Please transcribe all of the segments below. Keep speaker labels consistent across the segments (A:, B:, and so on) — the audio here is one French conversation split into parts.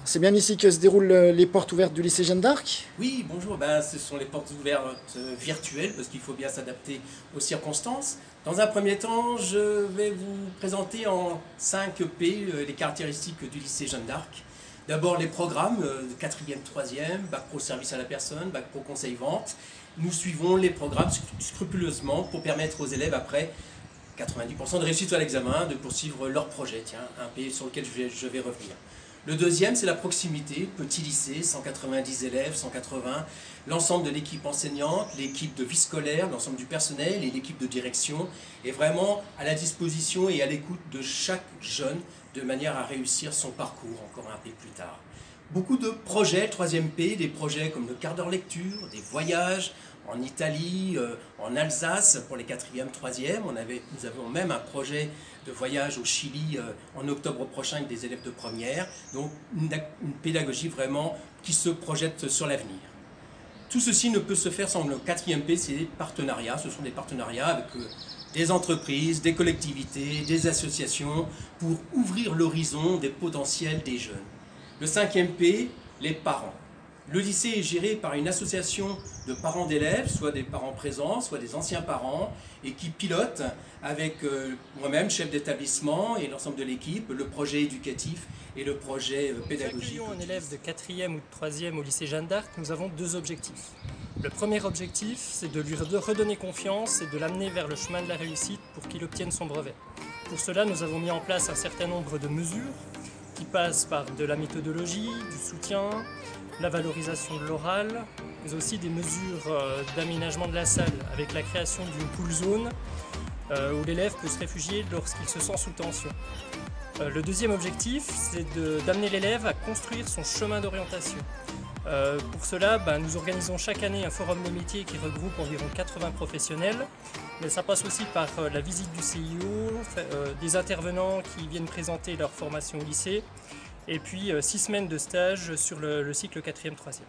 A: C'est bien ici que se déroulent les portes ouvertes du lycée Jeanne d'Arc?
B: Oui, bonjour, ce sont les portes ouvertes virtuelles parce qu'il faut bien s'adapter aux circonstances. Dans un premier temps, je vais vous présenter en 5 P les caractéristiques du lycée Jeanne d'Arc. D'abord les programmes de 4e, 3e, Bac Pro Service à la personne, Bac Pro Conseil Vente. Nous suivons les programmes scrupuleusement pour permettre aux élèves après 90% de réussite à l'examen de poursuivre leur projet. Tiens, un P sur lequel je vais revenir. Le deuxième, c'est la proximité, petit lycée, 190 élèves, 180, l'ensemble de l'équipe enseignante, l'équipe de vie scolaire, l'ensemble du personnel et l'équipe de direction est vraiment à la disposition et à l'écoute de chaque jeune de manière à réussir son parcours encore un peu plus tard. Beaucoup de projets, 3e P, des projets comme le quart d'heure lecture, des voyages en Italie, en Alsace pour les 4e, 3e. Nous avons même un projet de voyage au Chili en octobre prochain avec des élèves de première. Donc une pédagogie vraiment qui se projette sur l'avenir. Tout ceci ne peut se faire sans le 4e P, c'est des partenariats. Ce sont des partenariats avec des entreprises, des collectivités, des associations pour ouvrir l'horizon des potentiels des jeunes. Le 5e P, les parents. Le lycée est géré par une association de parents d'élèves, soit des parents présents, soit des anciens parents, et qui pilote avec moi-même, chef d'établissement, et l'ensemble de l'équipe, le projet éducatif et le projet pédagogique.
C: Si nous accueillons un élève de 4e ou de 3e au lycée Jeanne d'Arc, nous avons 2 objectifs. Le premier objectif, c'est de lui redonner confiance et de l'amener vers le chemin de la réussite pour qu'il obtienne son brevet. Pour cela, nous avons mis en place un certain nombre de mesures qui passent par de la méthodologie, du soutien, la valorisation de l'oral, mais aussi des mesures d'aménagement de la salle avec la création d'une pool zone où l'élève peut se réfugier lorsqu'il se sent sous tension. Le deuxième objectif, c'est d'amener l'élève à construire son chemin d'orientation. Pour cela, nous organisons chaque année un forum des métiers qui regroupe environ 80 professionnels, mais ça passe aussi par la visite du CIO, des intervenants qui viennent présenter leur formation au lycée, et puis 6 semaines de stage sur le cycle 4e, 3e.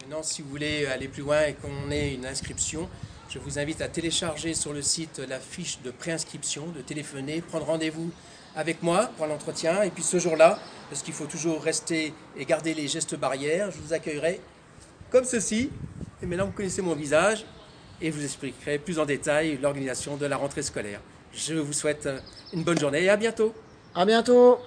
B: Maintenant, si vous voulez aller plus loin et qu'on ait une inscription, je vous invite à télécharger sur le site la fiche de préinscription, de téléphoner, prendre rendez-vous avec moi pour l'entretien. Et puis ce jour-là, parce qu'il faut toujours rester et garder les gestes barrières, je vous accueillerai comme ceci. Et maintenant, vous connaissez mon visage et je vous expliquerai plus en détail l'organisation de la rentrée scolaire. Je vous souhaite une bonne journée et à bientôt.
A: À bientôt.